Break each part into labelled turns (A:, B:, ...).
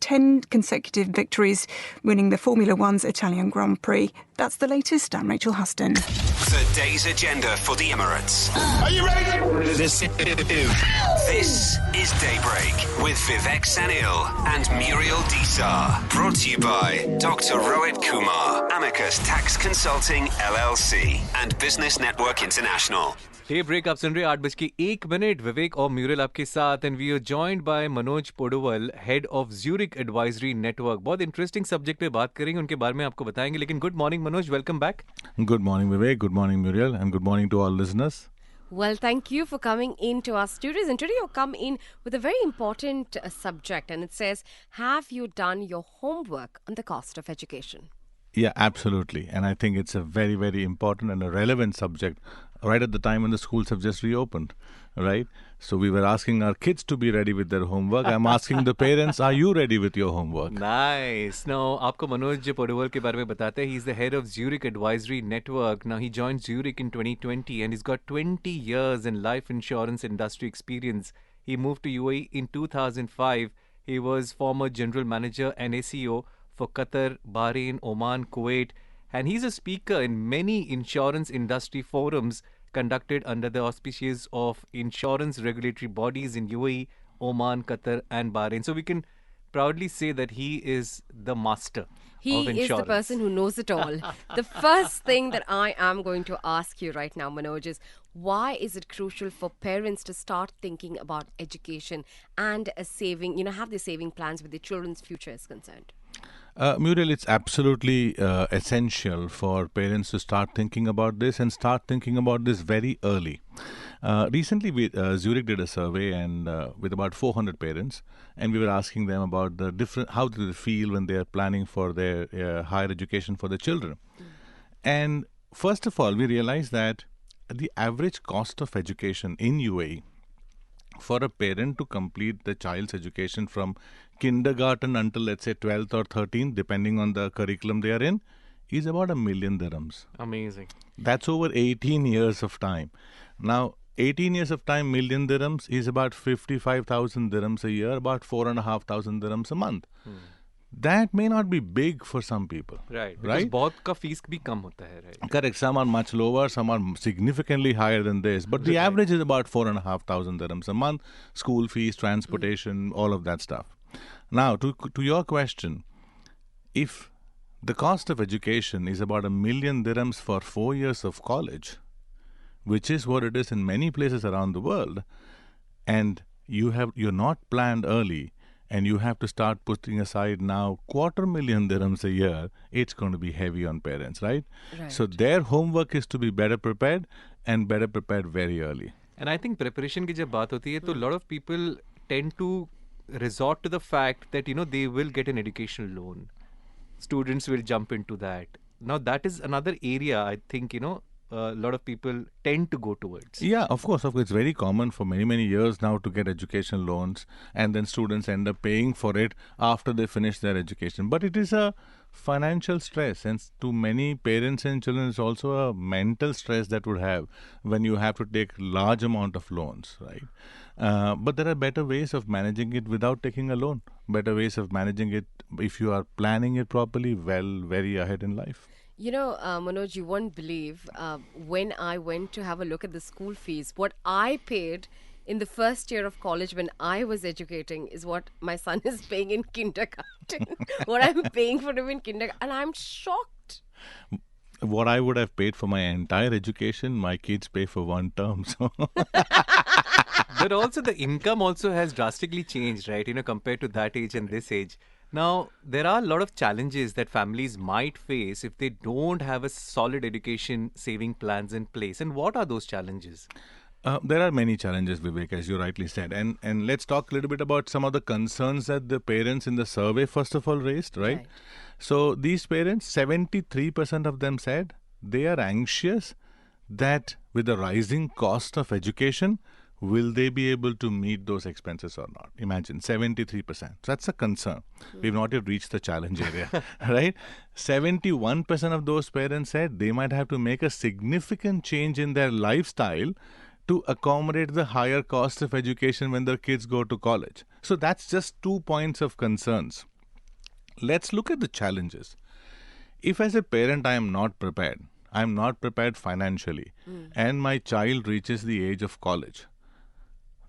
A: 10 consecutive victories, winning the Formula One's Italian Grand Prix. That's the latest. I'm Rachel Huston.
B: The day's agenda for the Emirates.
C: Are you ready?
B: This is Daybreak with Vivek Sanil and Muriel Desar. Brought to you by Dr. Rohit Kumar, Amicus Tax Consulting LLC and Business Network International.
D: Day break आप सुन रहे हैं 8:01 विवेक और म्यूरल आपके साथ and we are joined by Manoj Poduval, head of Zurich advisory network. बहुत interesting subject पे बात करेंगे, उनके बारे में आपको बताएंगे. लेकिन good morning Manoj, welcome back.
E: Good morning, Vivek. Good morning, Muriel. And good morning to all listeners.
F: Well, thank you for coming into our studios. And today you come in with a very important subject. And it says, have you done your homework on the cost of education?
E: Yeah, absolutely. And I think it's a very, very important and a relevant subject right at the time when the schools have just reopened, right? So we were asking our kids to be ready with their homework. I'm asking the parents, are you ready with your homework?
D: Nice. Now, आपको मनोज पोडुवल के बारे में बताते हैं. He's the head of Zurich Advisory Network. Now, he joined Zurich in 2020 and he's got 20 years in life insurance industry experience. He moved to UAE in 2005. He was former general manager and SEO for Qatar, Bahrain, Oman, Kuwait. And he's a speaker in many insurance industry forums conducted under the auspices of insurance regulatory bodies in UAE, Oman, Qatar and Bahrain. So we can proudly say that he is the master of insurance.
F: He is the person who knows it all. The first thing that I am going to ask you right now, Manoj, is why is it crucial for parents to start thinking about education and saving, have their saving plans with their children's future is concerned?
E: Muriel, it's absolutely essential for parents to start thinking about this and start thinking about this very early. Recently, Zurich did a survey and with about 400 parents, and we were asking them about the different, how do they feel when they are planning for their higher education for their children. And first of all, we realized that the average cost of education in UAE for a parent to complete the child's education from kindergarten until, let's say, 12th or 13th, depending on the curriculum they are in, is about $1 million dirhams.
D: Amazing.
E: That's over 18 years of time. Now, 18 years of time, $1 million dirhams is about 55,000 dirhams a year, about 4,500 dirhams a month. That may not be big for some people.
D: Right. Because बहुत का fees भी कम होता है, right?
E: Correct. Some are much lower, some are significantly higher than this. But the average is about 4,500 dirhams a month. School fees, transportation, all of that stuff. Now, to your question, if the cost of education is about $1 million dirhams for 4 years of college, which is what it is in many places around the world, and you're not planned early, and you have to start putting aside now $250,000 dirhams a year, it's going to be heavy on parents, right? So their homework is to be better prepared and better prepared very early.
D: And I think preparation की जब बात होती है तो a lot of people tend to resort to the fact that they will get an educational loan. Students will jump into that. Now that is another area I think a lot of people tend to go towards.
E: Yeah, of course. It's very common for many, many years now to get education loans, and then students end up paying for it after they finish their education. But it is a financial stress, and to many parents and children, it's also a mental stress that would have when you have to take large amount of loans, right? But there are better ways of managing it without taking a loan. Better ways of managing it if you are planning it properly, very ahead in life.
F: Manoj, you won't believe when I went to have a look at the school fees, what I paid in the first year of college when I was educating is what my son is paying in kindergarten. What I'm paying for him in kindergarten. And I'm shocked.
E: What I would have paid for my entire education, my kids pay for one term. So.
D: But also the income also has drastically changed, right? Compared to that age and this age. Now, there are a lot of challenges that families might face if they don't have a solid education saving plans in place. And what are those challenges?
E: There are many challenges, Vivek, as you rightly said. And let's talk a little bit about some of the concerns that the parents in the survey, first of all, raised, right? So these parents, 73% of them said they are anxious that with the rising cost of education, will they be able to meet those expenses or not? Imagine, 73%. So that's a concern. We've not yet reached the challenge area, right? 71% of those parents said they might have to make a significant change in their lifestyle to accommodate the higher cost of education when their kids go to college. So that's just 2 points of concerns. let's look at the challenges. If as a parent I am not prepared financially, and my child reaches the age of college,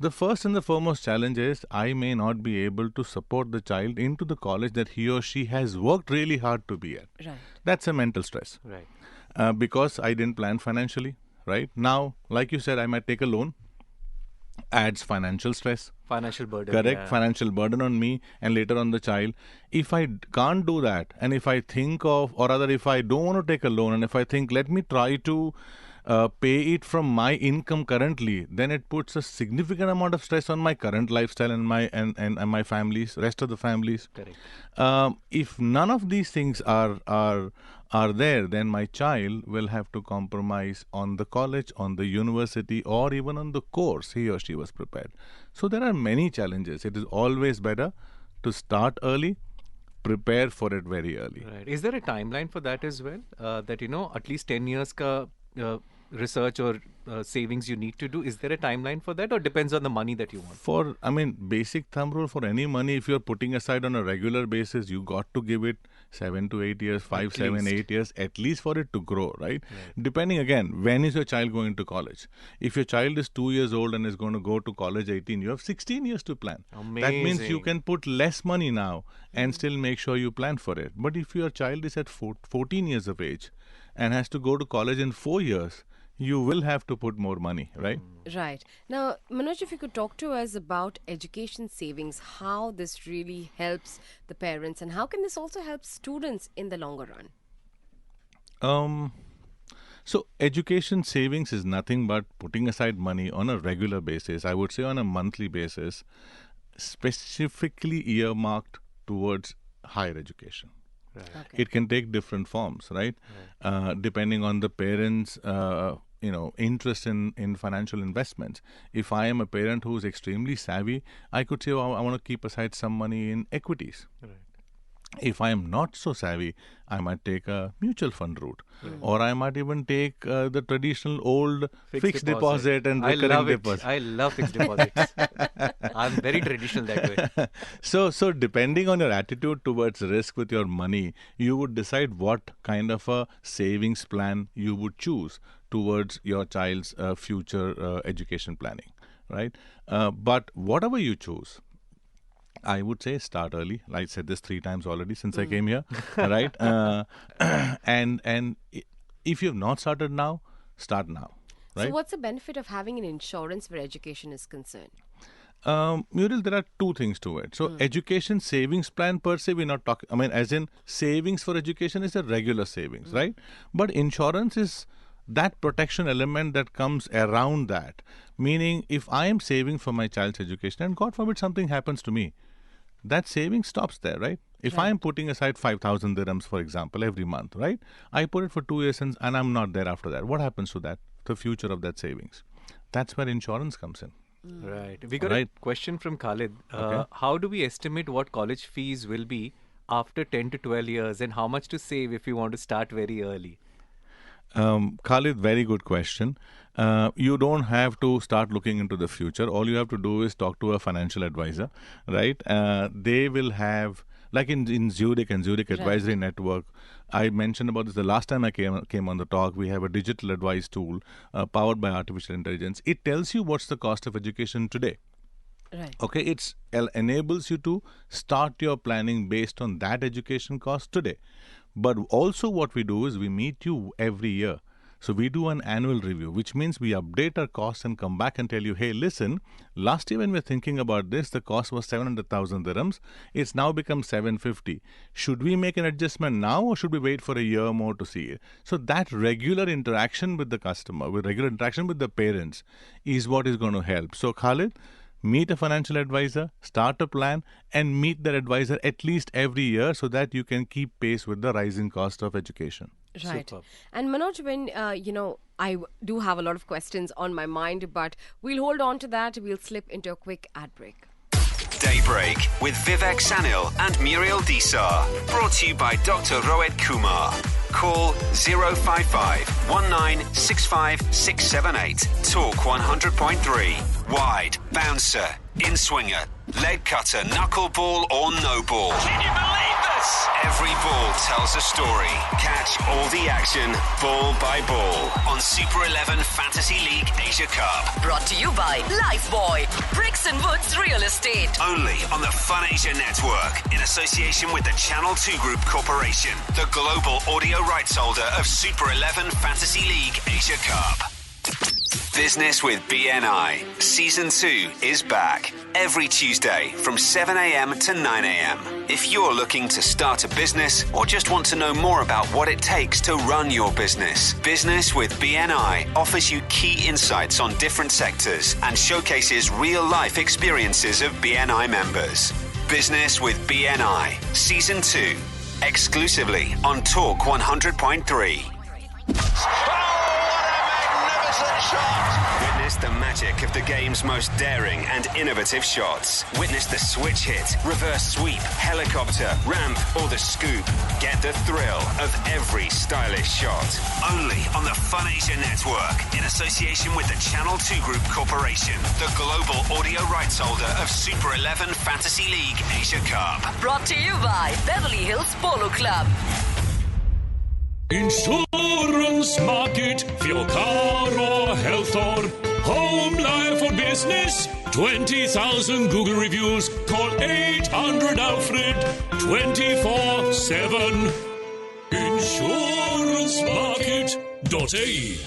E: the first and the foremost challenge is I may not be able to support the child into the college that he or she has worked really hard to be at.
F: Right.
E: That's a mental stress.
D: Right.
E: Because I didn't plan financially, right? Now, like you said, I might take a loan, adds financial stress.
D: Financial burden.
E: Correct.
D: Yeah.
E: Financial burden on me and later on the child. If I can't do that, and if I think of, or rather if I don't want to take a loan, and if I think, let me try to pay it from my income currently, then it puts a significant amount of stress on my current lifestyle and my families, rest of the families.
D: Correct.
E: If none of these things are there, then my child will have to compromise on the college, on the university, or even on the course he or she was prepared. So there are many challenges. It is always better to start early, prepare for it very early.
D: Right. Is there a timeline for that as well? That, at least 10 years ka research or savings you need to do. Is there a timeline for that, or depends on the money that you want?
E: Basic thumb rule for any money, if you're putting aside on a regular basis, you got to give it 7 to 8 years, 5, 7, 8 years, at least for it to grow, right? Depending again, when is your child going to college? If your child is 2 years old and is going to go to college 18, you have 16 years to plan.
D: Amazing.
E: That means you can put less money now and still make sure you plan for it. But if your child is at 14 years of age and has to go to college in 4 years, you will have to put more money, right?
F: Right. Now, Manoj, if you could talk to us about education savings, how this really helps the parents, and how can this also help students in the longer run?
E: So education savings is nothing but putting aside money on a regular basis, I would say on a monthly basis, specifically earmarked towards higher education.
D: Right.
F: Okay.
E: It can take different forms, right? Depending on the parents' interest in financial investments. If I am a parent who is extremely savvy, I could say, I want to keep aside some money in equities.
D: Right.
E: If I am not so savvy, I might take a mutual fund route, or I might even take the traditional old fixed deposit and recurring deposit.
D: I love fixed deposits. I'm very traditional that way.
E: So depending on your attitude towards risk with your money, you would decide what kind of a savings plan you would choose towards your child's future education planning, right? But whatever you choose, I would say start early. I said this 3 times already since I came here, right? And if you have not started now, start now, right?
F: So what's the benefit of having an insurance where education is concerned?
E: Muriel, there are 2 things to it. So education savings plan per se, we're not talking, as in savings for education is a regular savings, right? But insurance is that protection element that comes around that. Meaning, if I am saving for my child's education and God forbid something happens to me, that saving stops there, right? If I am putting aside 5,000 dirhams, for example, every month, right? I put it for 2 years and I'm not there after that. What happens to that? The future of that savings. That's where insurance comes in.
D: Right. We got a question from Khalid.
E: Okay.
D: How do we estimate what college fees will be after 10 to 12 years, and how much to save if you want to start very early?
E: Khalid, very good question. You don't have to start looking into the future. All you have to do is talk to a financial advisor, right? They will have, like in Zurich and Zurich Advisory Network, I mentioned about this the last time I came on the talk. We have a digital advice tool powered by artificial intelligence. It tells you what's the cost of education today.
F: Right.
E: Okay, it enables you to start your planning based on that education cost today. But also what we do is we meet you every year. So we do an annual review, which means we update our costs and come back and tell you, hey, listen, last year when we were thinking about this, the cost was 700,000 dirhams. It's now become 750. Should we make an adjustment now, or should we wait for a year more to see it? So that regular interaction with the customer, with regular interaction with the parents is what is going to help. So Khalid, meet a financial advisor, start a plan, and meet that advisor at least every year so that you can keep pace with the rising cost of education.
F: Right.
D: Superb.
F: And Manoj, when, I do have a lot of questions on my mind, but we'll hold on to that. We'll slip into a quick ad break.
B: Daybreak with Vivek Sanil and Muriel Desar. Brought to you by Dr. Rohit Kumar. Call 055 1965 678. Talk 100.3. Wide, bouncer, in-swinger, leg cutter, knuckleball or no ball.
C: Can you believe this?
B: Yes! Every ball tells a story. Catch all the action, ball by ball, on Super 11 Fantasy League Asia Cup.
C: Brought to you by Lifebuoy, Bricks and Woods Real Estate.
B: Only on the Fun Asia Network, in association with the Channel 2 Group Corporation, the global audio rights holder of Super 11 Fantasy League Asia Cup. Business with BNI. Season 2 is back every Tuesday from 7 a.m. to 9 a.m. If you're looking to start a business or just want to know more about what it takes to run your business, Business with BNI offers you key insights on different sectors and showcases real-life experiences of BNI members. Business with BNI. Season 2. Exclusively on Talk 100.3. Witness the magic of the game's most daring and innovative shots. Witness the switch hit, reverse sweep, helicopter, ramp, or the scoop. Get the thrill of every stylish shot. Only on the Fun Asia Network, in association with the Channel 2 Group Corporation, the global audio rights holder of Super 11 Fantasy League Asia Cup.
C: Brought to you by Beverly Hills Polo Club.
G: Insurance market for your car or health or home, life or business. 20,000 Google reviews. Call 800-ALFRED 24/7. Insurancemarket.ae.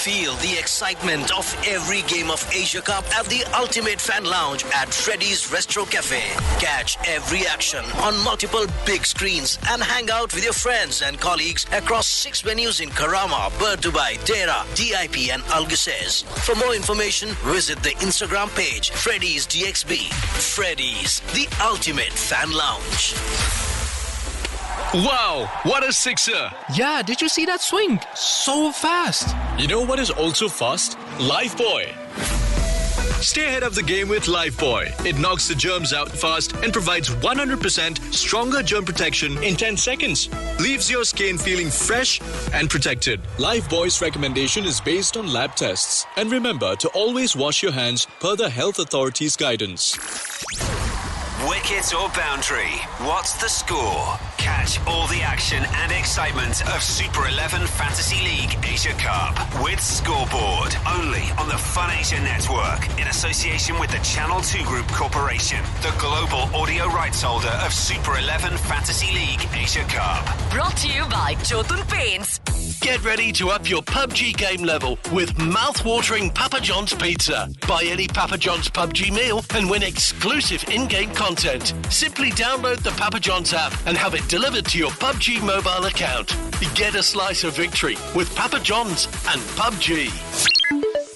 H: Feel the excitement of every game of Asia Cup at the Ultimate Fan Lounge at Freddy's Retro Cafe. Catch every action on multiple big screens and hang out with your friends and colleagues across 6 venues in Karama, Bird Dubai, Dera, DIP and Algeciras. For more information, visit the Instagram page Freddy's DXB. Freddy's, the Ultimate Fan Lounge.
I: Wow, what a sixer!
J: Yeah, did you see that swing? So fast!
I: You know what is also fast? Lifebuoy. Stay ahead of the game with Lifebuoy. It knocks the germs out fast and provides 100% stronger germ protection in 10 seconds. Leaves your skin feeling fresh and protected. Lifebuoy's recommendation is based on lab tests. And remember to always wash your hands per the health authorities' guidance.
B: Wicket or boundary, what's the score? Catch all the action and excitement of Super 11 Fantasy League Asia Cup with Scoreboard. Only on the Fun Asia Network, in association with the Channel 2 Group Corporation, the global audio rights holder of Super 11 Fantasy League Asia Cup.
C: Brought to you by Jotun Paints.
H: Get ready to up your PUBG game level with mouth-watering Papa John's pizza. Buy any Papa John's PUBG meal and win exclusive in-game content. Simply download the Papa John's app and have it delivered to your PUBG mobile account. Get a slice of victory with Papa John's and PUBG.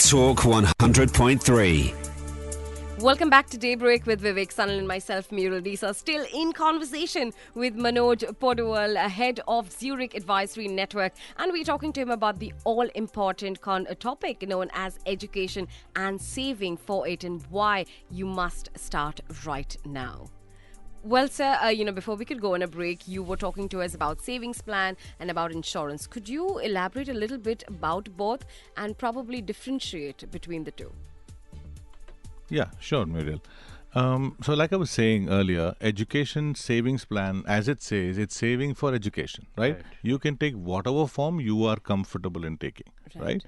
B: Talk 100.3.
F: Welcome back to Daybreak with Vivek Sanal and myself, Muriel Disa. Still in conversation with Manoj Poduval, head of Zurich Advisory Network. And we're talking to him about the all-important topic known as education and saving for it and why you must start right now. Well, sir, before we could go on a break, you were talking to us about savings plan and about insurance. Could you elaborate a little bit about both and probably differentiate between the two?
E: Yeah, sure, Muriel. So like I was saying earlier, education savings plan, as it says, it's saving for education, right? You can take whatever form you are comfortable in taking, right?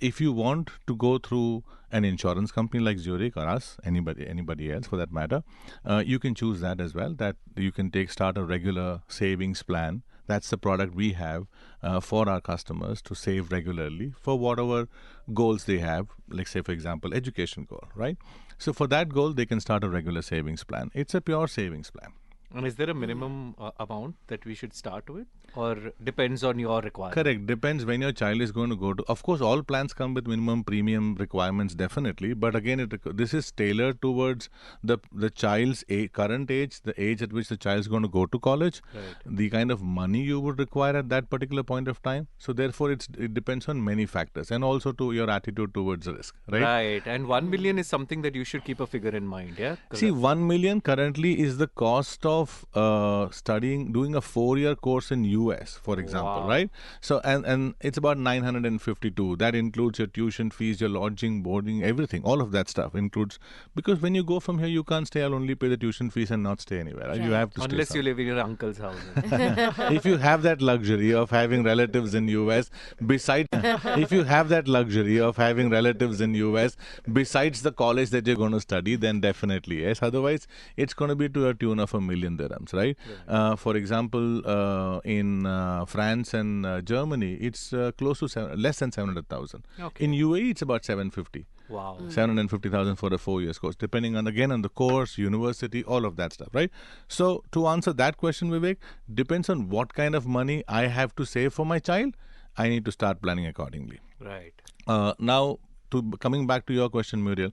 E: If you want to go through an insurance company like Zurich or us, anybody else for that matter, you can choose that as well, that you can start a regular savings plan. That's the product we have for our customers to save regularly for whatever goals they have, like say, for example, education goal, right? So for that goal, they can start a regular savings plan. It's a pure savings plan.
D: And is there a minimum amount that we should start with, or depends on your requirement?
E: Correct. Depends when your child is going to go to. Of course, all plans come with minimum premium requirements, definitely. But again, this is tailored towards the child's current age, the age at which the child is going to go to college, the kind of money you would require at that particular point of time. So therefore, it depends on many factors, and also to your attitude towards risk, right?
D: Right. And 1 million is something that you should keep a figure in mind, yeah?
E: See, 1 million currently is the cost of doing a 4-year course in US, for example, right? So, and it's about 952. That includes your tuition fees, your lodging, boarding, everything. All of that stuff includes, because when you go from here, you can't stay. I'll only pay the tuition fees and not stay anywhere. Right? You have to
D: Unless
E: stay
D: you live in your uncle's house.
E: if you have that luxury of having relatives in US, besides the college that you're going to study, then definitely yes. Otherwise, it's going to be to a tune of $1 million dirhams, right? For example, in France and Germany, it's close to less than 700,000.
D: Okay.
E: In UAE, it's about 750.
D: Wow.
E: 750,000 for a 4 years course, depending on the course, university, all of that stuff, right? So to answer that question, Vivek, depends on what kind of money I have to save for my child. I need to start planning accordingly.
D: Right.
E: Now, coming back to your question, Muriel,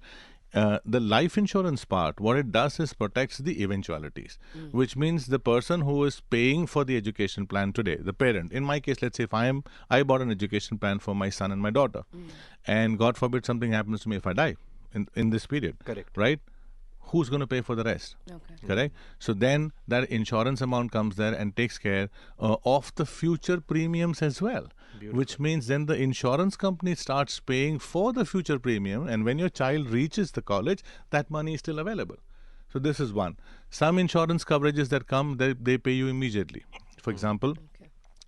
E: the life insurance part, what it does is protects the eventualities, which means the person who is paying for the education plan today, the parent. In my case, let's say if I bought an education plan for my son and my daughter, and God forbid something happens to me if I die in this period.
D: Correct.
E: Right? Who's going to pay for the rest?
F: Okay.
E: Correct? So then that insurance amount comes there and takes care of the future premiums as well. Beautiful. Which means then the insurance company starts paying for the future premium, and when your child reaches the college, that money is still available. So this is one. Some insurance coverages that come, they pay you immediately. For example,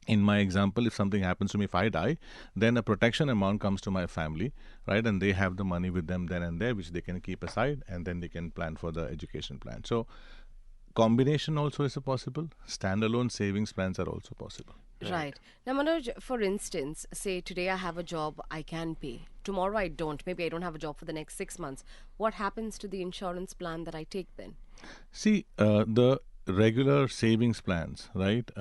E: in my example, if something happens to me, if I die, then a protection amount comes to my family, right? And they have the money with them then and there, which they can keep aside, and then they can plan for the education plan. So combination also is possible. Standalone savings plans are also possible.
F: Right. Now, Manoj, for instance, say today I have a job I can pay. Tomorrow I don't. Maybe I don't have a job for the next 6 months. What happens to the insurance plan that I take then?
E: See, the regular savings plans, right?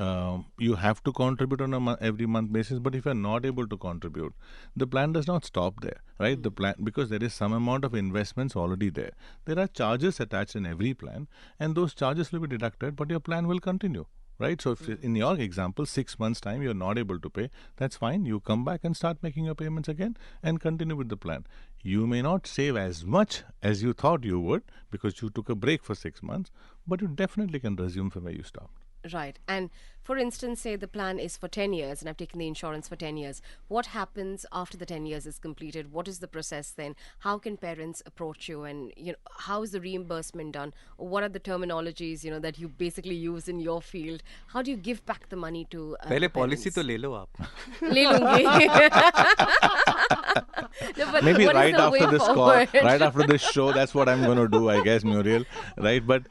E: You have to contribute on a every month basis, but if you're not able to contribute, the plan does not stop there, right? The plan, because there is some amount of investments already there. There are charges attached in every plan, and those charges will be deducted, but your plan will continue. Right? So if in your example, 6 months time, you're not able to pay, that's fine. You come back and start making your payments again and continue with the plan. You may not save as much as you thought you would because you took a break for 6 months, but you definitely can resume from where you stopped.
F: Right. And for instance, say the plan is for 10 years and I've taken the insurance for 10 years. What happens after the 10 years is completed? What is the process then? How can parents approach you, and how is the reimbursement done? Or what are the terminologies that you basically use in your field? How do you give back the money to
D: पहले policy तो ले लो आप.
F: ले लूंगी. No, but
E: maybe
F: what
E: right
F: is the
E: after
F: way
E: this call,
F: forward?
E: right after this show, that's what I'm going to do, I guess, Muriel. Right? But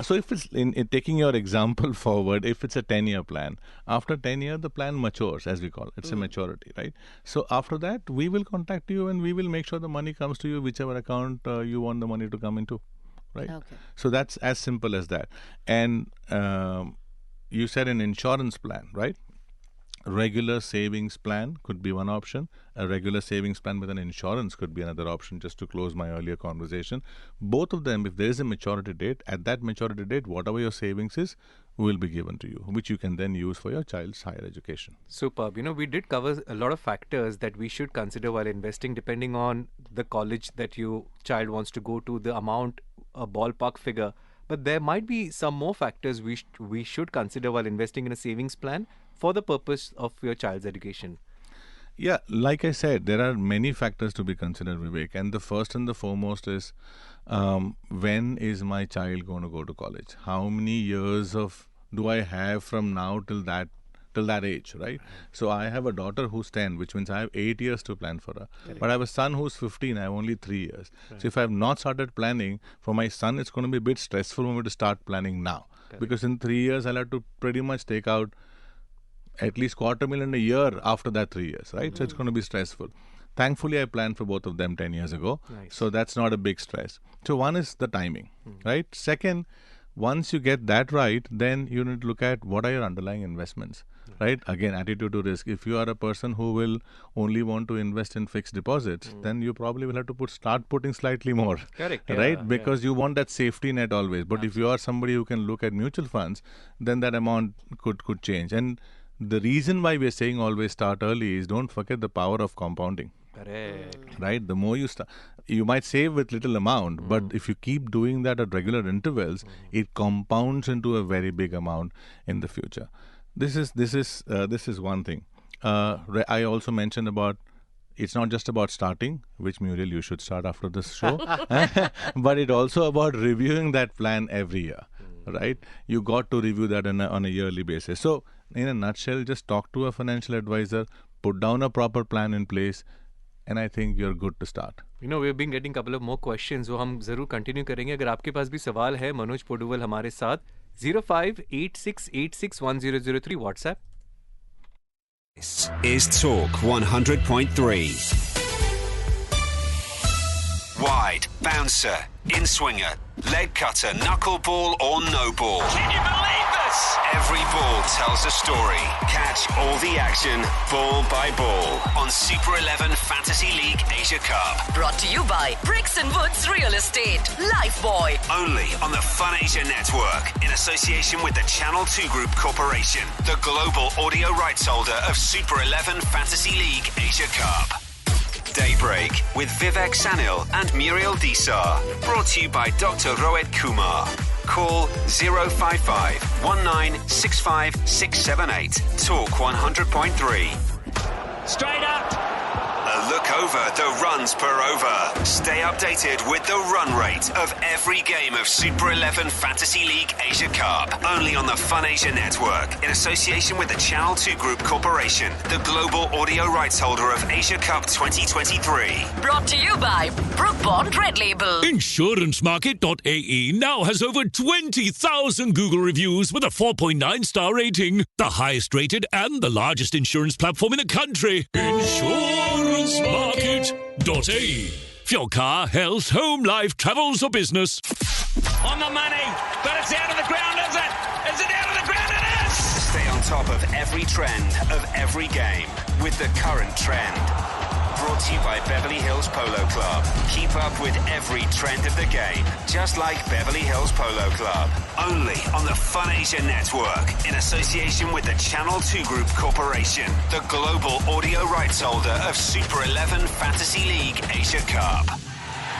E: so if it's in taking your example forward, if it's a 10-year plan, after 10 years, the plan matures, as we call it. It's a maturity, right? So after that, we will contact you and we will make sure the money comes to you, whichever account you want the money to come into. Right?
F: Okay.
E: So that's as simple as that. And you said an insurance plan, right? Regular savings plan could be one option. A regular savings plan with an insurance could be another option, just to close my earlier conversation. Both of them, if there is a maturity date, at that maturity date, whatever your savings is, will be given to you, which you can then use for your child's higher education.
D: Superb. We did cover a lot of factors that we should consider while investing, depending on the college that your child wants to go to, the amount, a ballpark figure. But there might be some more factors we should consider while investing in a savings plan for the purpose of your child's education.
E: Yeah, like I said, there are many factors to be considered, Vivek. And the first and the foremost is, when is my child going to go to college? How many years do I have from now till that age, right? So I have a daughter who's 10, which means I have 8 years to plan for her. Correct. But I have a son who's 15, I have only 3 years. Right. So if I have not started planning for my son, it's going to be a bit stressful for me to start planning now. Correct. Because in 3 years, I'll have to pretty much take out at least $250,000 a year after that 3 years, right? Mm-hmm. So it's going to be stressful. Thankfully, I planned for both of them 10 years ago. Nice. So that's not a big stress. So one is the timing, right? Second, once you get that right, then you need to look at what are your underlying investments, right? Again, attitude to risk. If you are a person who will only want to invest in fixed deposits, then you probably will have to start putting slightly more.
D: Correct.
E: Right?
D: Yeah,
E: because you want that safety net always. But if you are somebody who can look at mutual funds, then that amount could change. And the reason why we're saying always start early is don't forget the power of compounding.
D: Correct.
E: Right? The more you start, you might save with little amount, but if you keep doing that at regular intervals, it compounds into a very big amount in the future. This is one thing. I also mentioned about it's not just about starting, which Muriel you should start after this show, but it also about reviewing that plan every year, right? You got to review that on a yearly basis. So in a nutshell, just talk to a financial advisor, put down a proper plan in place, and I think you're good to start.
D: You know, we've been getting a couple of more questions, वो हम जरूर continue करेंगे. अगर आपके पास भी सवाल है, मनोज पोडुवल हमारे साथ 0586861003 WhatsApp.
B: This is Talk 100.3. Wide, bouncer, in-swinger, leg cutter, knuckleball or no ball.
C: Can you believe this?
B: Every ball tells a story. Catch all the action, ball by ball, on Super 11 Fantasy League Asia Cup.
C: Brought to you by Bricks and Woods Real Estate. Lifeboy.
B: Only on the Fun Asia Network, in association with the Channel 2 Group Corporation, the global audio rights holder of Super 11 Fantasy League Asia Cup. Daybreak with Vivek Sanil and Muriel Desar. Brought to you by Dr. Rohit Kumar. Call 055 1965 678. Talk 100.3.
C: Straight up.
B: A look over the runs per over. Stay updated with the run rate of every game of Super 11 Fantasy League Asia Cup. Only on the Fun Asia Network, in association with the Channel 2 Group Corporation, the global audio rights holder of Asia Cup 2023.
C: Brought to you by Brook Bond Red Label.
G: InsuranceMarket.ae now has over 20,000 Google reviews with a 4.9 star rating. The highest rated and the largest insurance platform in the country. InsuranceMarket.ae. For your car, health, home, life, travels or business.
C: On the money. But it's out of the ground, is it? Is it out of the ground? It is!
B: Stay on top of every trend of every game with the current trend. Brought to you by Beverly Hills Polo Club. Keep up with every trend of the game, just like Beverly Hills Polo Club. Only on the Fun Asia Network, in association with the Channel 2 Group Corporation, the global audio rights holder of Super 11 Fantasy League Asia Cup.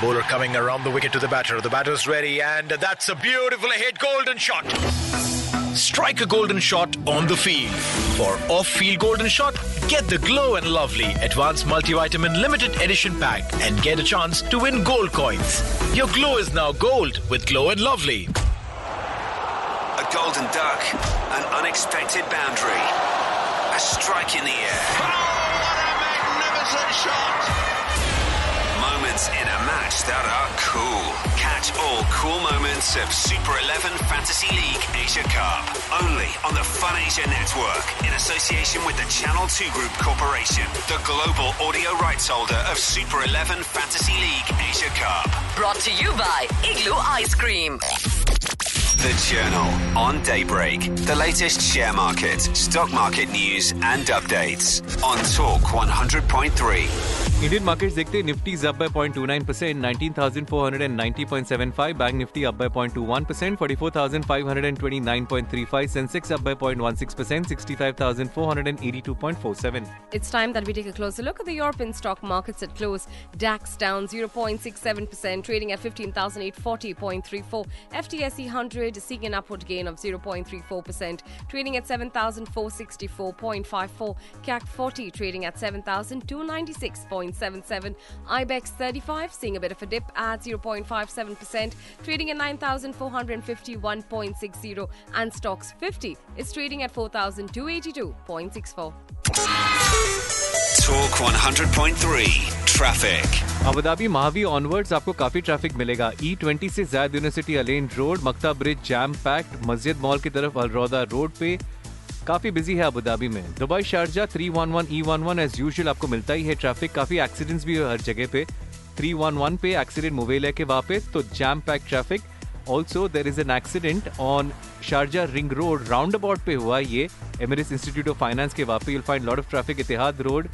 K: Bowler coming around the wicket to the batter. The batter's ready, and that's a beautiful hit, golden shot. Strike a golden shot on the field. For off-field golden shot, get the Glow and Lovely Advanced Multivitamin Limited Edition Pack and get a chance to win gold coins. Your glow is now gold with Glow and Lovely.
B: A golden duck, an unexpected boundary, a strike in the air.
K: Oh, what a magnificent shot!
B: Moments in a match that are cool. Catch all cool moments of Super 11 Fantasy League Asia Cup. Only on the Fun Asia Network, in association with the Channel 2 Group Corporation, the global audio rights holder of Super 11 Fantasy League Asia Cup.
C: Brought to you by Igloo Ice Cream.
B: The Journal on Daybreak. The latest share market, stock market news and updates on Talk 100.3.
D: Indian markets देखते Nifty is up by 0.29%, 19,490.75. Bank Nifty up by 0.21%, 44,529.35. Sensex up by 0.16%, 65,482.47.
F: It's time that we take a closer look at the European stock markets at close. DAX down 0.67%, trading at 15,840.34. FTSE 100 seeing an upward gain of 0.34%, trading at 7,464.54. CAC 40 trading at 7,296.77. IBEX 35 seeing a bit of a dip at 0.57%, trading at 9,451.60. And Stocks 50 is trading at 4,282.64.
B: Talk 100.3 Traffic.
D: Abu Dhabi महावी onwards आपको काफी traffic मिलेगा. E20 से Zayed university Al Ain road, Maqta bridge jam packed, मस्जिद mall की तरफ Al Rawda road पे काफी बिजी है अबू धाबी में. Dubai Sharjah 311 E11 as usual आपको मिलता ही है ट्रैफिक. काफी एक्सीडेंट्स भी है हर जगह पे. 311 पे एक्सीडेंट मुवेला के वहाँ पे तो jam pack traffic. Also there is an accident on Sharjah ring road round about पे हुआ ये एमिरेट्स इंस्टीट्यूट ऑफ फाइनेंस के वहाँ पे. You'll find lot of traffic. Etihad road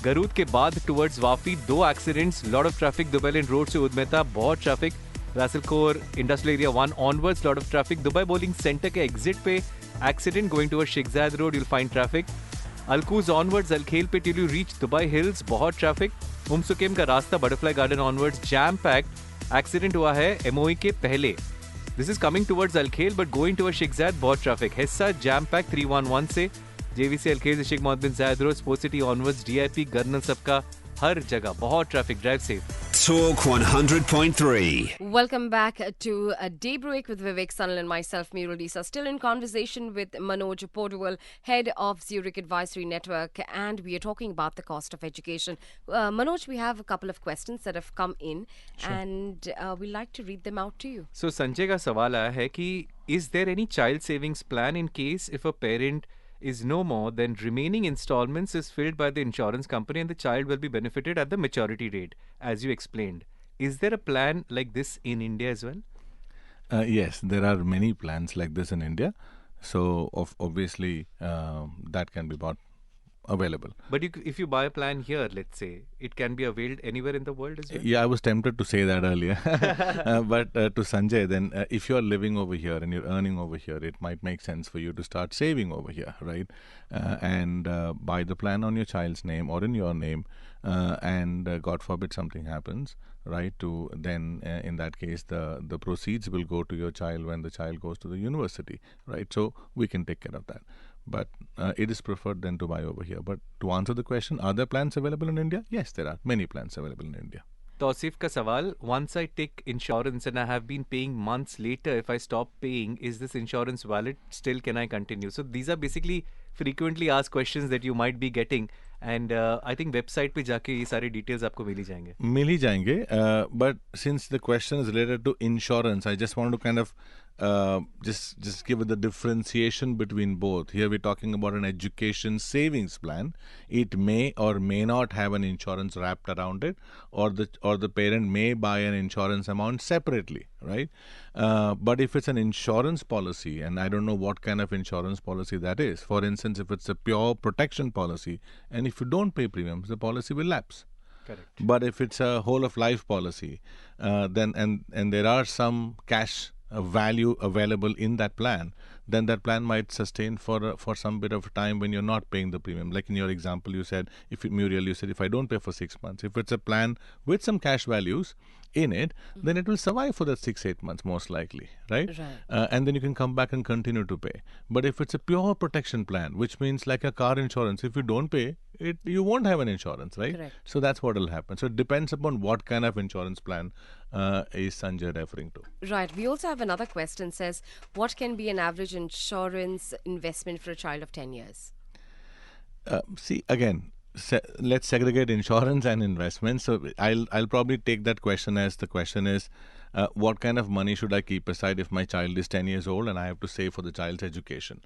D: Garhoud के बाद towards Wafi 2 accidents. Lot of traffic. Dubai Al Ain road से Oud Metha बहुत traffic. Ras Al Khor industrial area 1 onwards lot of traffic. Dubai bowling centre के exit पे accident going towards Sheikh Zayed road. You'll find traffic. Al Quoz onwards Al Khail पे till you reach Dubai Hills बहुत traffic. मुमसुकेम का रास्ता butterfly garden onwards jam packed. Accident हुआ है MoE के पहले. This is coming towards Al-Khail but going towards Sheikh Zayed, बहुत traffic. Hessa jam pack 311 से JVC Al-Khail से Sheikh Mohammed bin Zayed Road, Sports City onwards, DIP, Garnal सबका हर जगह बहुत traffic. Drive safe.
B: Talk 100.3.
F: Welcome back to Daybreak with Vivek Sanal and myself, Muriel Disa. Still in conversation with Manoj Poduval, head of Zurich Advisory Network, and we are talking about the cost of education. Manoj, we have a couple of questions that have come in, and we'd like to read them out to you.
D: So Sanjay का सवाल आया है कि is there any child savings plan in case if a parent is no more, then remaining installments is filled by the insurance company and the child will be benefited at the maturity rate, as you explained. Is there a plan like this in India as well?
E: Yes, there are many plans like this in India. So obviously that can be bought available.
D: But if you buy a plan here, let's say, it can be availed anywhere in the world as well?
E: Yeah, I was tempted to say that earlier. But to Sanjay, then if you're living over here and you're earning over here, it might make sense for you to start saving over here, right? And buy the plan on your child's name or in your name. And God forbid something happens, right? To then in that case, the proceeds will go to your child when the child goes to the university, right? So we can take care of that. But it is preferred then to buy over here. But to answer the question, are there plans available in India? Yes, there are many plans available in India.
D: Tausif ka sawal, once I take insurance and I have been paying months later, if I stop paying, is this insurance valid? Still, can I continue? So these are basically frequently asked questions that you might be getting. And I think website पे जाके ये सारे details आपको मिल ही जाएंगे.
E: But since the question is related to insurance, I just want to kind of just give it the differentiation between both. Here we're talking about an education savings plan. It may or may not have an insurance wrapped around it, or the parent may buy an insurance amount separately, right? But if it's an insurance policy, and I don't know what kind of insurance policy that is. For instance, if it's a pure protection policy, and if you don't pay premiums, the policy will lapse.
D: Correct.
E: But if it's a whole of life policy, then and there are some cash value available in that plan, then that plan might sustain for some bit of time when you're not paying the premium. Like in your example, you said, Muriel, you said if I don't pay for 6 months, if it's a plan with some cash values in it, then it will survive for that 6-8 months most likely, right? And then you can come back and continue to pay. But if it's a pure protection plan, which means like a car insurance, if you don't pay it, you won't have an insurance, right?
F: Correct.
E: So that's what will happen. So it depends upon what kind of insurance plan is Sanjay referring to.
F: Right. We also have another question, says, what can be an average insurance investment for a child of 10 years?
E: See, again, let's segregate insurance and investment. So I'll probably take that question as the question is, what kind of money should I keep aside if my child is 10 years old and I have to save for the child's education?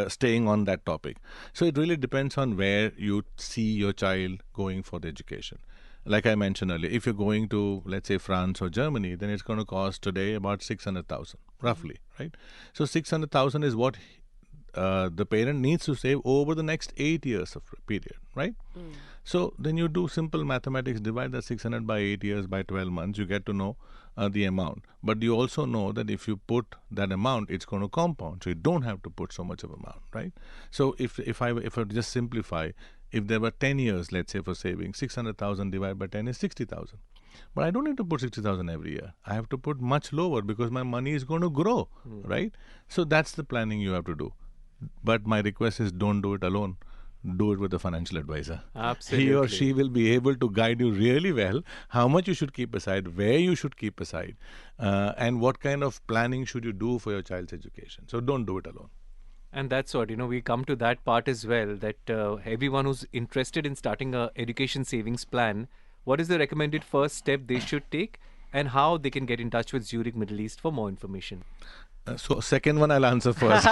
E: Staying on that topic. So it really depends on where you see your child going for the education. Like I mentioned earlier, if you're going to, let's say, France or Germany, then it's going to cost today about 600,000, roughly, right? So 600,000 is what the parent needs to save over the next 8 years of period, right? So then you do simple mathematics, divide that 600 by 8 years by 12 months, you get to know the amount. But you also know that if you put that amount, it's going to compound. So you don't have to put so much of amount, right? So if I just simplify, if there were 10 years, let's say, for saving, 600,000 divided by 10 is 60,000. But I don't need to put 60,000 every year. I have to put much lower because my money is going to grow, right? So that's the planning you have to do. But my request is don't do it alone. Do it with a financial advisor.
D: Absolutely.
E: He or she will be able to guide you really well how much you should keep aside, where you should keep aside, and what kind of planning should you do for your child's education. So don't do it alone.
D: And that's what, we come to that part as well, that everyone who's interested in starting a education savings plan, what is the recommended first step they should take and how they can get in touch with Zurich Middle East for more information?
E: So second one I'll answer first.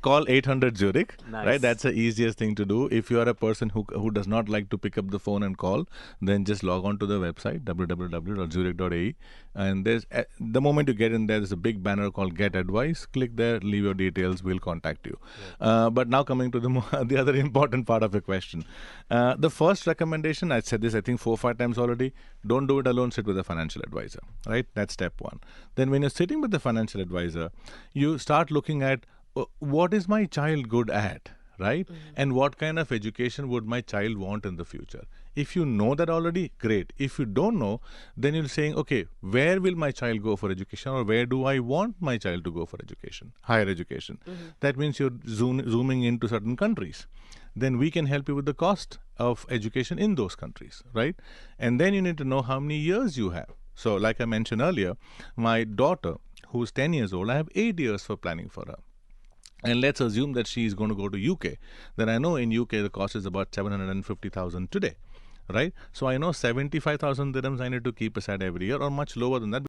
E: Call 800 Zurich.
D: Nice.
E: Right? That's the easiest thing to do. If you are a person who does not like to pick up the phone and call, then just log on to the website www.zurich.ae, and the moment you get in there's a big banner called Get Advice. Click there, leave your details, we'll contact you. But now coming to the other important part of your question. The first recommendation, I said this I think 4 or 5 times already, don't do it alone, sit with a financial advisor. Right? That's step one. Then when you're sitting with the financial advisor, you start looking at what is my child good at, right? And what kind of education would my child want in the future? If you know that already, great. If you don't know, then you're saying, okay, where will my child go for education, or where do I want my child to go for education, higher education? That means you're zooming into certain countries. Then we can help you with the cost of education in those countries, right? And then you need to know how many years you have. So like I mentioned earlier, my daughter, who's 10 years old, I have 8 years for planning for her. And let's assume that she is going to go to UK. Then I know in UK the cost is about 750,000 today, right? So I know 75,000 dirhams I need to keep aside every year, or much lower than that.